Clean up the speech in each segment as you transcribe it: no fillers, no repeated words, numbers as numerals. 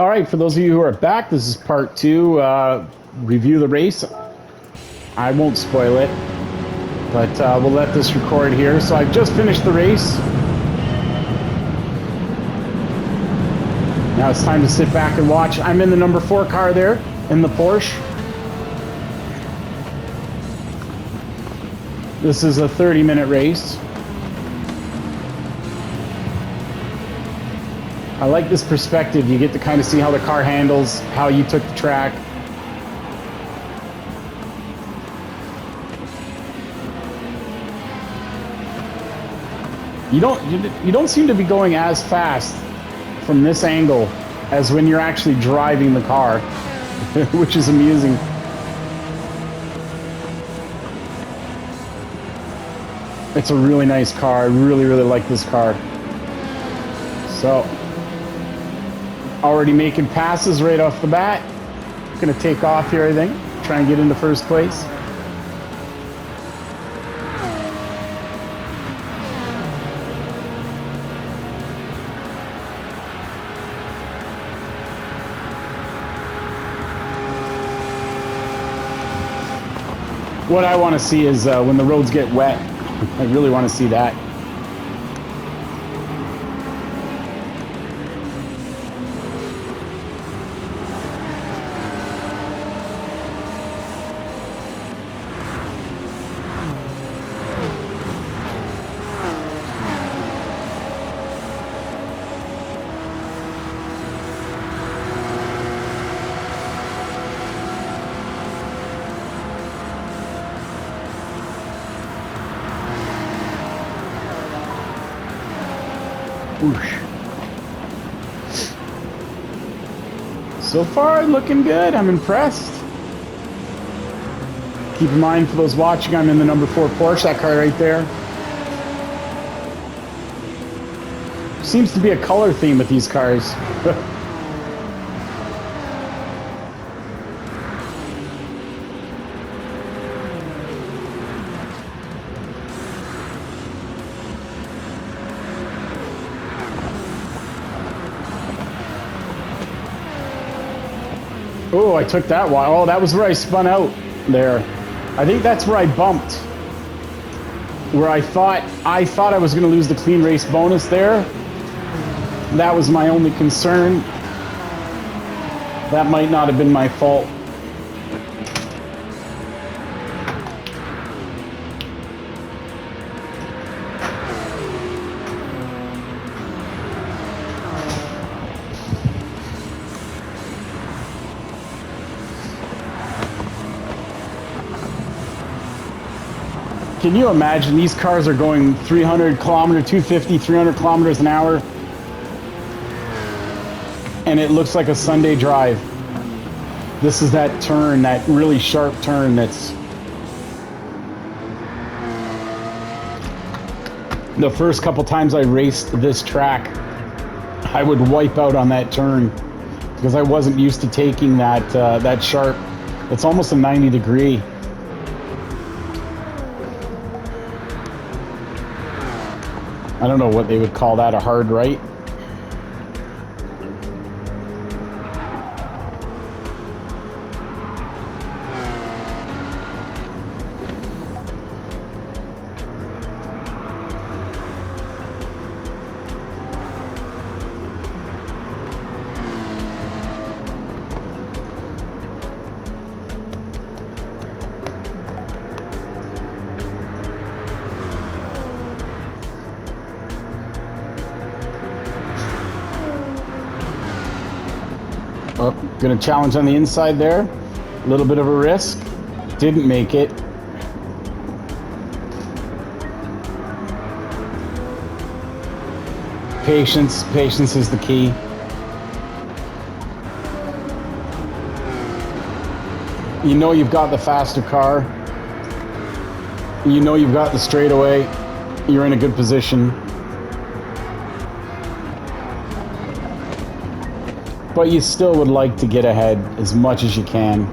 All right, for those of you who are back, this is part two. Review the race. I won't spoil it, but we'll let this record here. So I've just finished the race. Now it's time to sit back and watch. I'm in the number 4 car there, in the Porsche. This is a 30-minute race. I like this perspective. You get to kind of see how the car handles, how you took the track. You don't seem to be going as fast from this angle as when you're actually driving the car, which is amusing. It's a really nice car. I really, really like this car. So, already making passes right off the bat. Gonna take off here, I think. Try and get into first place. What I want to see is when the roads get wet. I really want to see that. Whoosh. So far, looking good. I'm impressed. Keep in mind, for those watching, I'm in the number 4 Porsche, that car right there. Seems to be a color theme with these cars. Oh, I took that one. Oh, that was where I spun out there. I think that's where I bumped. Where I thought I was going to lose the clean race bonus there. That was my only concern. That might not have been my fault. Can you imagine these cars are going 300 kilometers, 250, 300 kilometers an hour, and it looks like a Sunday drive. This is that turn, that really sharp turn that's... The first couple times I raced this track, I would wipe out on that turn because I wasn't used to taking that sharp. It's almost a 90-degree. I don't know what they would call that, a hard right. Oh, gonna challenge on the inside there. A little bit of a risk. Didn't make it. Patience. Patience is the key. You know you've got the faster car. You know you've got the straightaway. You're in a good position. But you still would like to get ahead as much as you can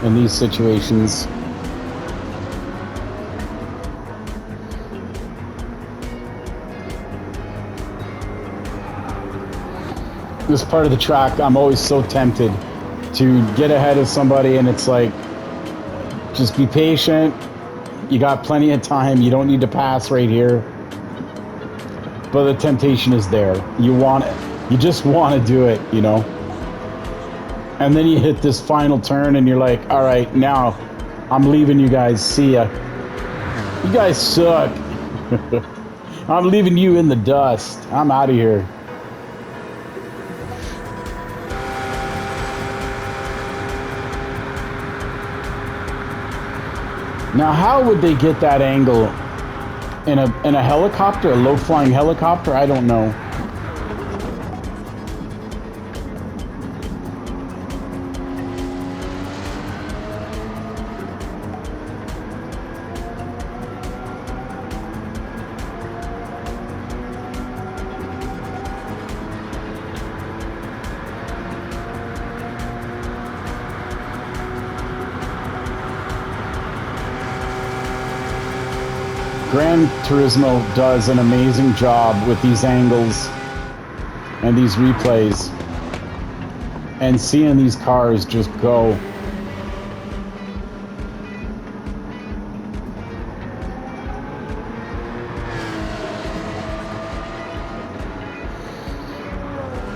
in these situations. this part of the track, I'm always so tempted to get ahead of somebody, and it's like, just be patient. You got plenty of time. You don't need to pass right here. But the temptation is there. You just want to do it, you know? And then you hit this final turn and you're like, all right, now I'm leaving you guys. See ya. You guys suck. I'm leaving you in the dust. I'm out of here. Now, how would they get that angle in a helicopter, a low-flying helicopter? I don't know. Gran Turismo does an amazing job with these angles and these replays, and seeing these cars just go.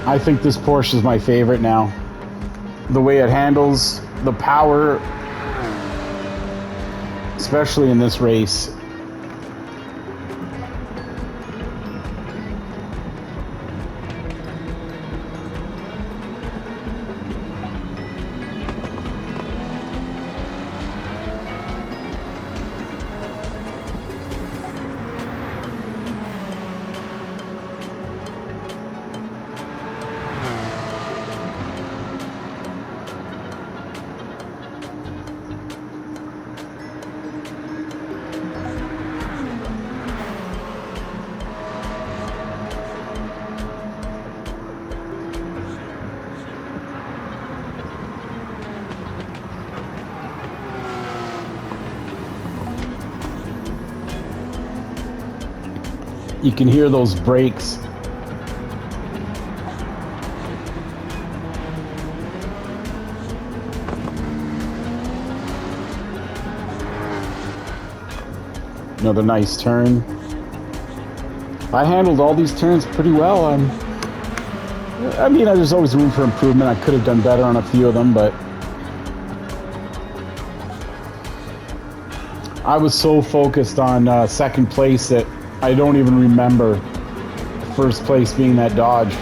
I think this Porsche is my favorite now. The way it handles, the power, especially in this race. You can hear those brakes. Another nice turn. I handled all these turns pretty well. I mean, there's always room for improvement. I could have done better on a few of them, but I was so focused on second place that I don't even remember first place being that Dodge.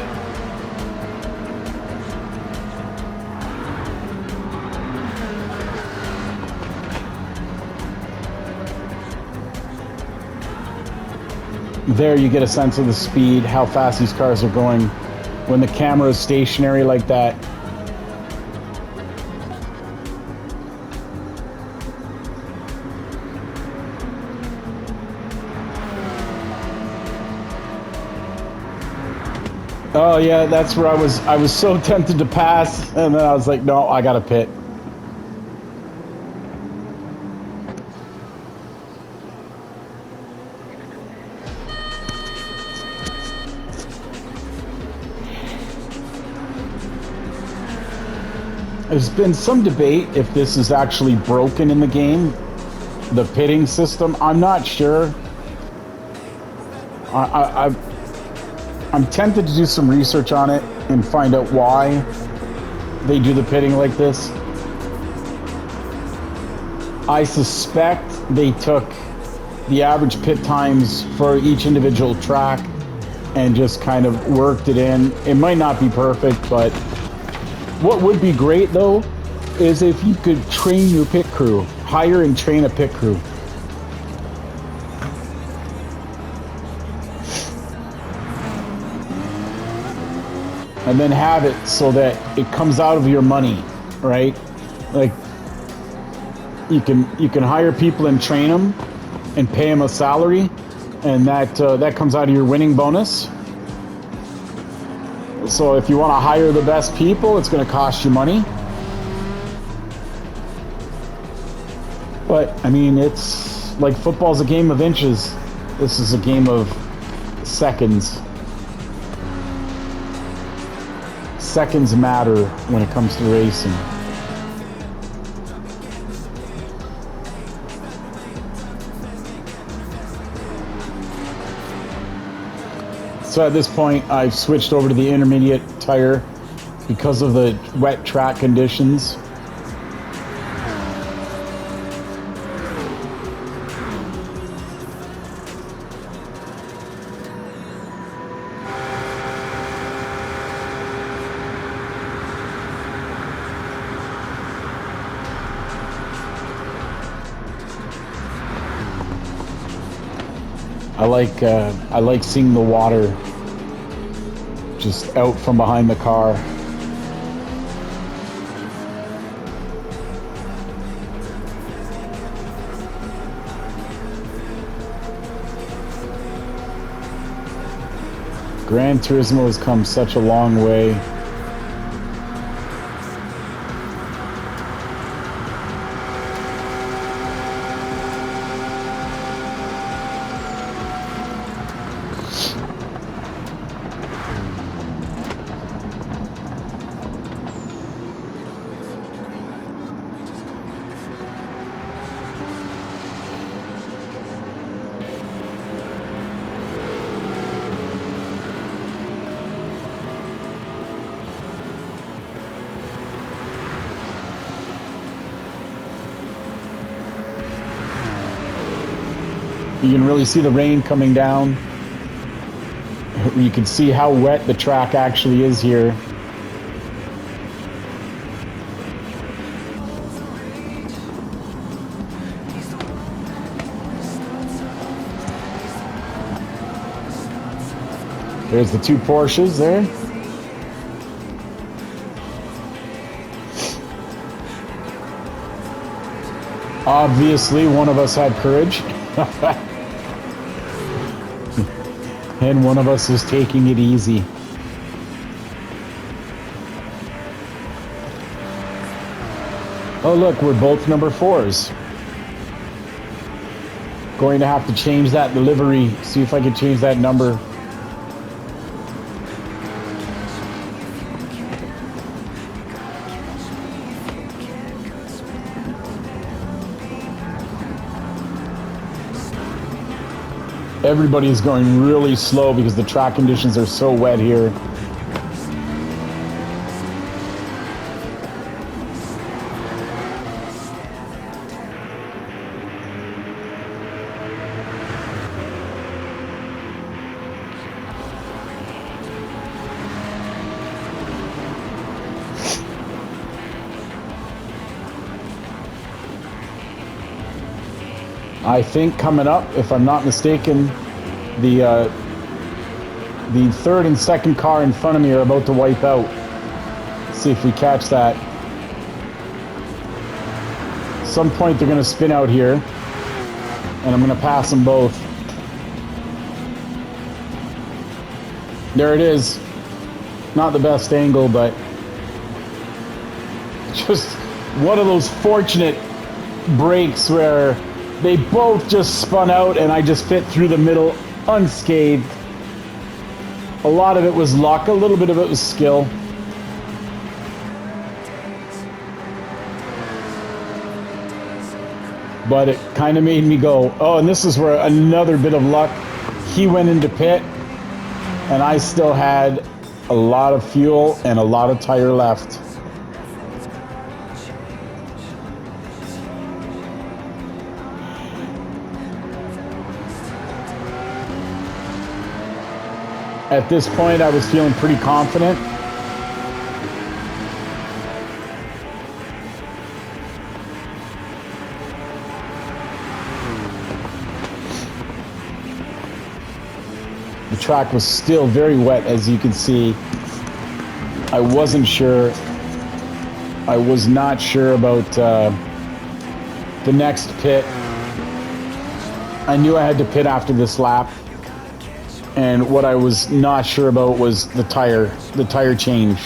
There you get a sense of the speed, how fast these cars are going when the camera is stationary like that. Oh yeah, that's where I was so tempted to pass, and then I was like, no, I gotta pit. There's been some debate if this is actually broken in the game, the pitting system. I'm not sure. I'm tempted to do some research on it and find out why they do the pitting like this. I suspect they took the average pit times for each individual track and just kind of worked it in. It might not be perfect, but what would be great though is if you could train your pit crew, hire and train a pit crew. And then have it so that it comes out of your money, right? Like you can hire people and train them and pay them a salary, and that comes out of your winning bonus. So if you want to hire the best people, it's going to cost you money. But I mean, it's like football's a game of inches. This is a game of seconds. seconds matter when it comes to racing. So at this point, I've switched over to the intermediate tire because of the wet track conditions. I like seeing the water just out from behind the car. Gran Turismo has come such a long way. You can really see the rain coming down. You can see how wet the track actually is here. There's the two Porsches there. Obviously, one of us had courage. And one of us is taking it easy. Oh look, we're both number 4s. Going to have to change that livery. See if I can change that number. Everybody is going really slow because the track conditions are so wet here. I think coming up, if I'm not mistaken, the third and second car in front of me are about to wipe out. Let's see if we catch that. At some point they're going to spin out here, and I'm going to pass them both. There it is. Not the best angle, but just one of those fortunate breaks where they both just spun out and I just fit through the middle unscathed. A lot of it was luck, a little bit of it was skill. But it kind of made me go, oh, and this is where another bit of luck. He went into pit and I still had a lot of fuel and a lot of tire left. At this point, I was feeling pretty confident. The track was still very wet, as you can see. I wasn't sure. I was not sure about the next pit. I knew I had to pit after this lap. And what I was not sure about was the tire change.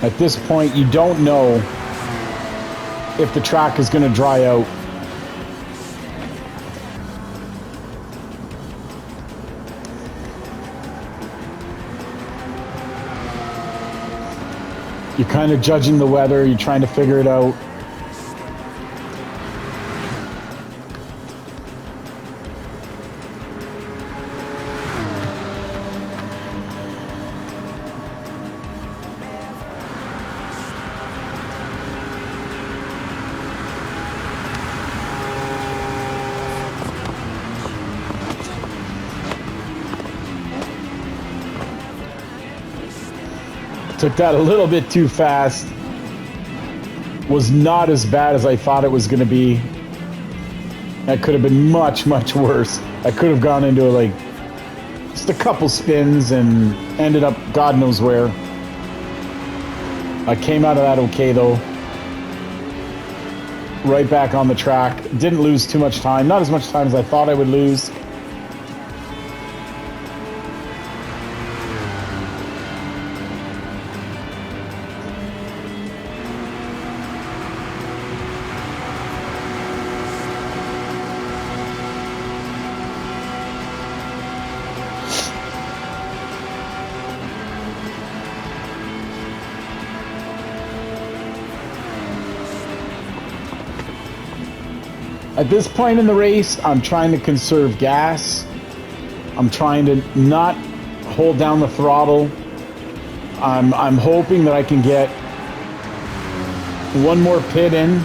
At this point, you don't know if the track is going to dry out. You're kind of judging the weather. You're trying to figure it out. Took that a little bit too fast. Was not as bad as I thought it was going to be. That could have been much, much worse. I could have gone into like just a couple spins and ended up God knows where. I came out of that okay though. Right back on the track. Didn't lose too much time. Not as much time as I thought I would lose. At this point in the race, I'm trying to conserve gas. I'm trying to not hold down the throttle. I'm hoping that I can get one more pit in,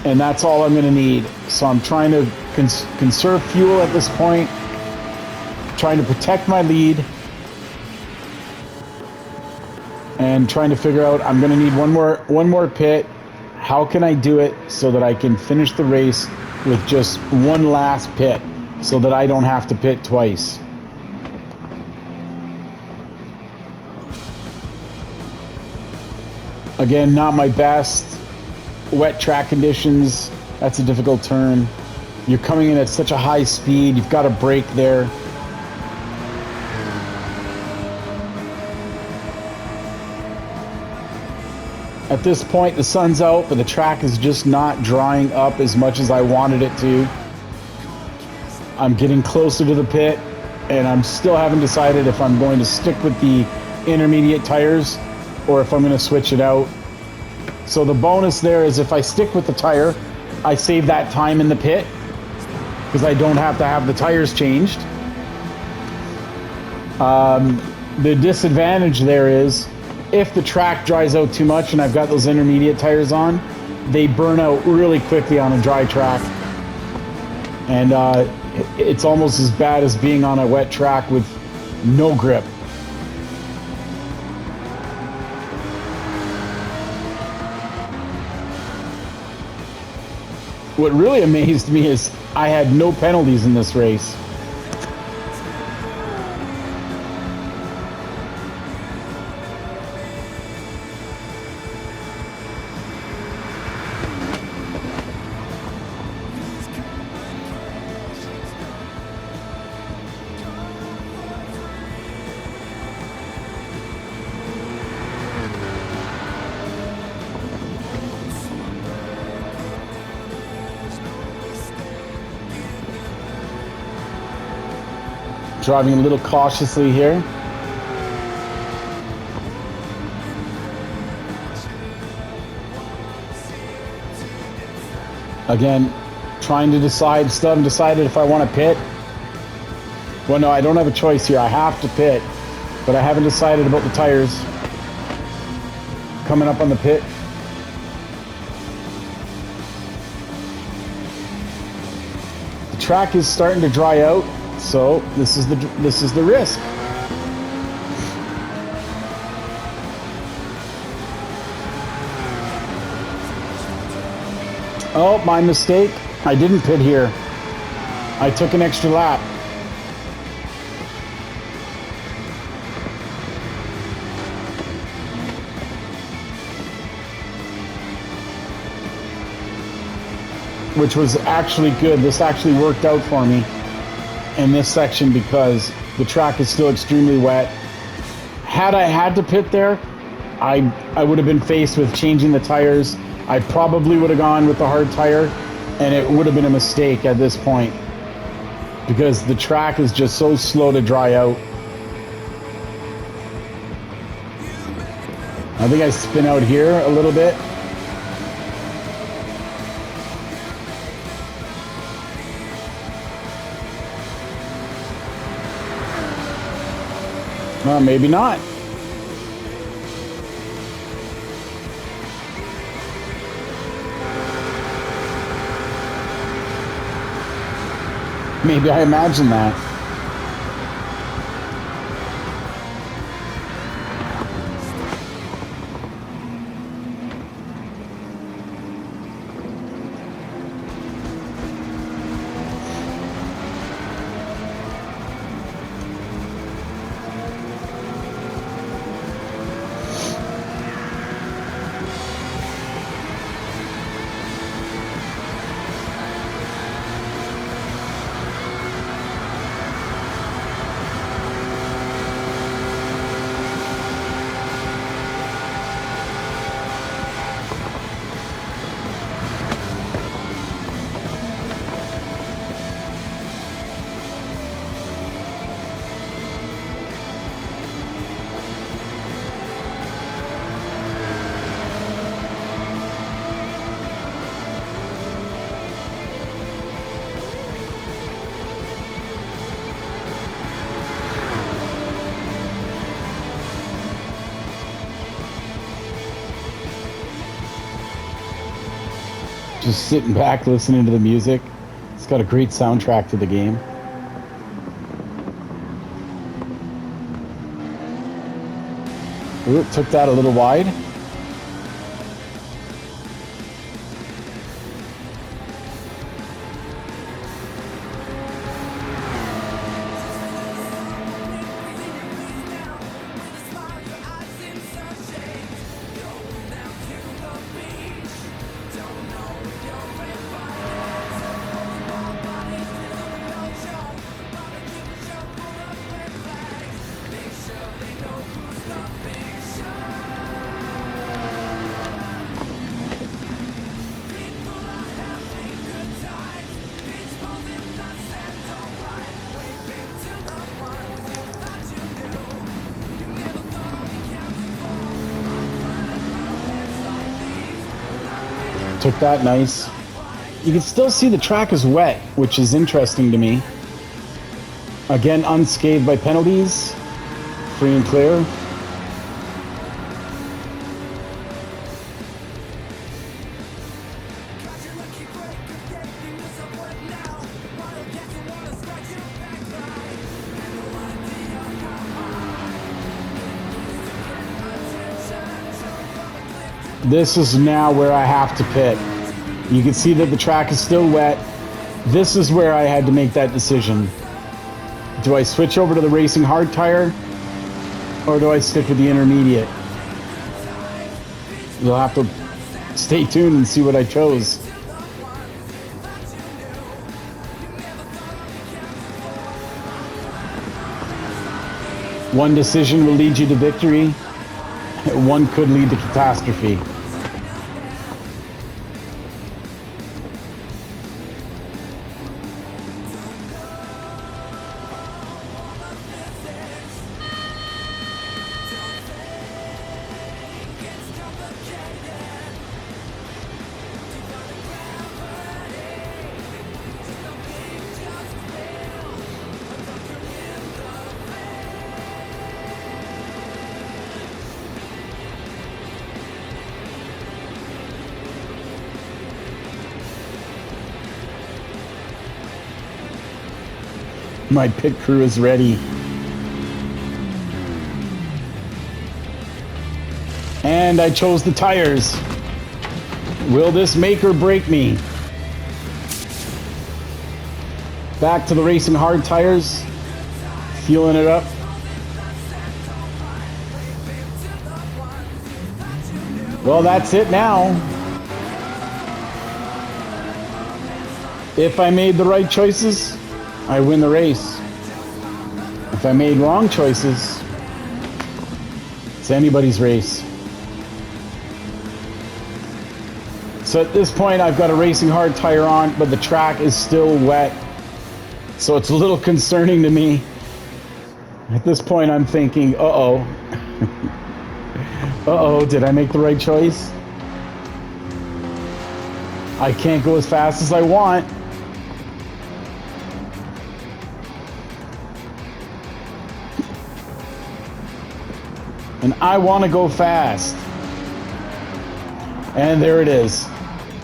and that's all I'm going to need. So I'm trying to conserve fuel at this point, trying to protect my lead, and trying to figure out I'm going to need one more pit. How can I do it so that I can finish the race with just one last pit so that I don't have to pit twice? Again, not my best. Wet track conditions, that's a difficult turn. You're coming in at such a high speed, you've got to brake there. At this point, the sun's out, but the track is just not drying up as much as I wanted it to. I'm getting closer to the pit, and I'm still haven't decided if I'm going to stick with the intermediate tires or if I'm going to switch it out. So the bonus there is if I stick with the tire, I save that time in the pit because I don't have to have the tires changed. The disadvantage there is if the track dries out too much and I've got those intermediate tires on, they burn out really quickly on a dry track. And it's almost as bad as being on a wet track with no grip. What really amazed me is I had no penalties in this race. Driving a little cautiously here. Again, trying to decide, still haven't decided if I want to pit. Well, no, I don't have a choice here. I have to pit, but I haven't decided about the tires coming up on the pit. The track is starting to dry out. So this is the risk. Oh, my mistake. I didn't pit here. I took an extra lap. Which was actually good. This actually worked out for me in this section because the track is still extremely wet. Had I had to pit there, I would have been faced with changing the tires. I probably would have gone with the hard tire, and it would have been a mistake at this point because the track is just so slow to dry out. I think I spin out here a little bit. Well, maybe not. Maybe I imagine that. Just sitting back, listening to the music. It's got a great soundtrack to the game. Ooh, it took that a little wide. Took that nice. You can still see the track is wet, which is interesting to me. Again, unscathed by penalties. Free and clear. This is now where I have to pit. You can see that the track is still wet. This is where I had to make that decision. Do I switch over to the racing hard tire, or do I stick with the intermediate? You'll have to stay tuned and see what I chose. One decision will lead you to victory. One could lead to catastrophe. My pit crew is ready. And I chose the tires. Will this make or break me? Back to the racing hard tires. Feeling it up. Well, that's it now. If I made the right choices, I win the race. If I made wrong choices, it's anybody's race. So at this point, I've got a racing hard tire on, but the track is still wet. So it's a little concerning to me. At this point, I'm thinking, uh-oh. Uh-oh, did I make the right choice? I can't go as fast as I want. And I want to go fast. And there it is.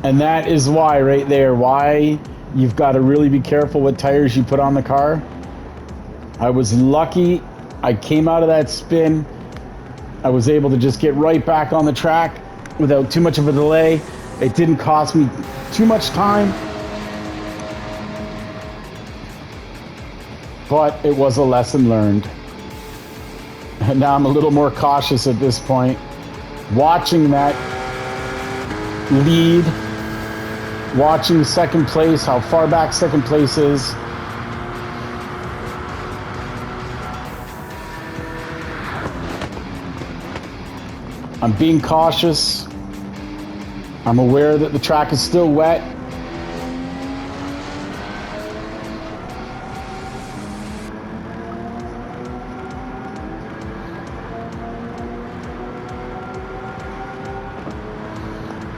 And that is why, right there, why you've got to really be careful what tires you put on the car. I was lucky. I came out of that spin. I was able to just get right back on the track without too much of a delay. It didn't cost me too much time. But it was a lesson learned. And now I'm a little more cautious at this point. Watching that lead, watching second place, how far back second place is. I'm being cautious. I'm aware that the track is still wet.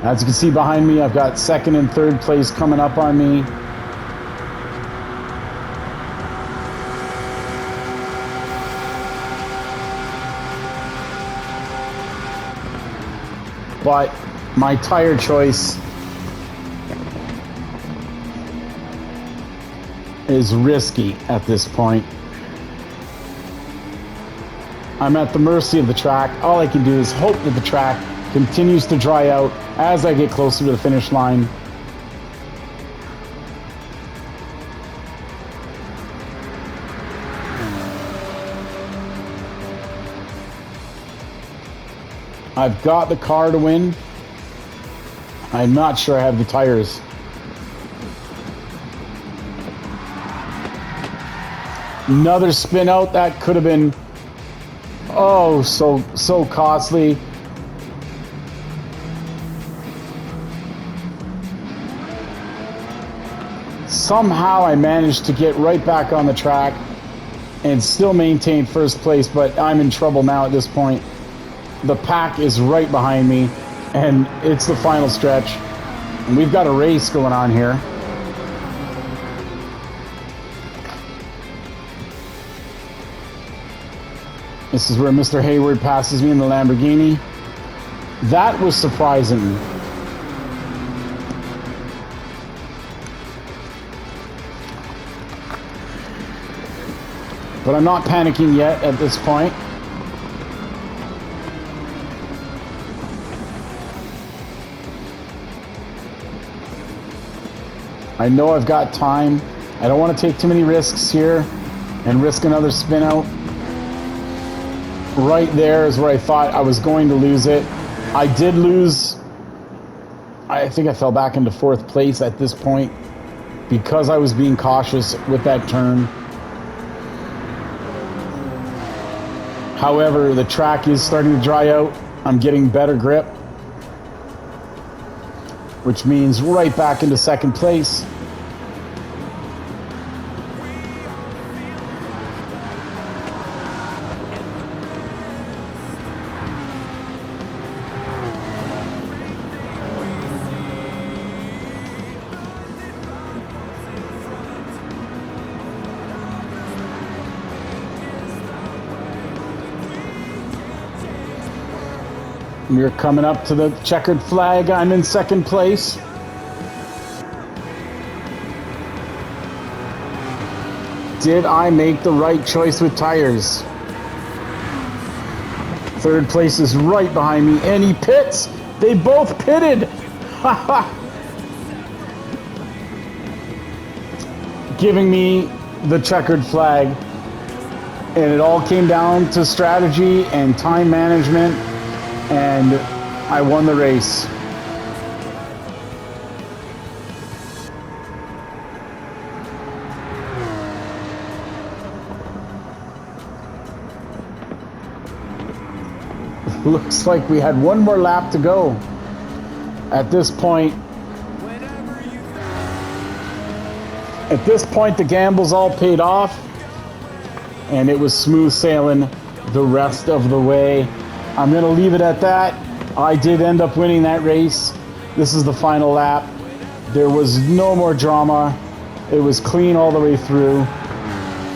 As you can see behind me, I've got second and third place coming up on me. But my tire choice is risky at this point. I'm at the mercy of the track. All I can do is hope that the track continues to dry out as I get closer to the finish line. I've got the car to win. I'm not sure I have the tires. Another spin out, that could have been, oh, so costly. Somehow I managed to get right back on the track and still maintain first place, but I'm in trouble now at this point. The pack is right behind me, and it's the final stretch. And we've got a race going on here. This is where Mr. Hayward passes me in the Lamborghini. That was surprising. But I'm not panicking yet at this point. I know I've got time. I don't want to take too many risks here and risk another spin out. Right there is where I thought I was going to lose it. I did lose. I think I fell back into fourth place at this point because I was being cautious with that turn. However, the track is starting to dry out. I'm getting better grip, which means right back into second place. We're coming up to the checkered flag. I'm in second place. Did I make the right choice with tires? Third place is right behind me, and he pits. They both pitted. Giving me the checkered flag. And it all came down to strategy and time management. And I won the race. Looks like we had one more lap to go. At this point, the gambles all paid off, and it was smooth sailing the rest of the way. I'm going to leave it at that. I did end up winning that race. This is the final lap. There was no more drama. It was clean all the way through.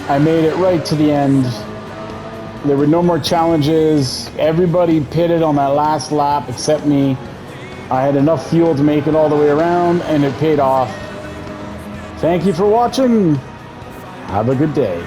I made it right to the end. There were no more challenges. Everybody pitted on that last lap except me. I had enough fuel to make it all the way around, and it paid off. Thank you for watching. Have a good day.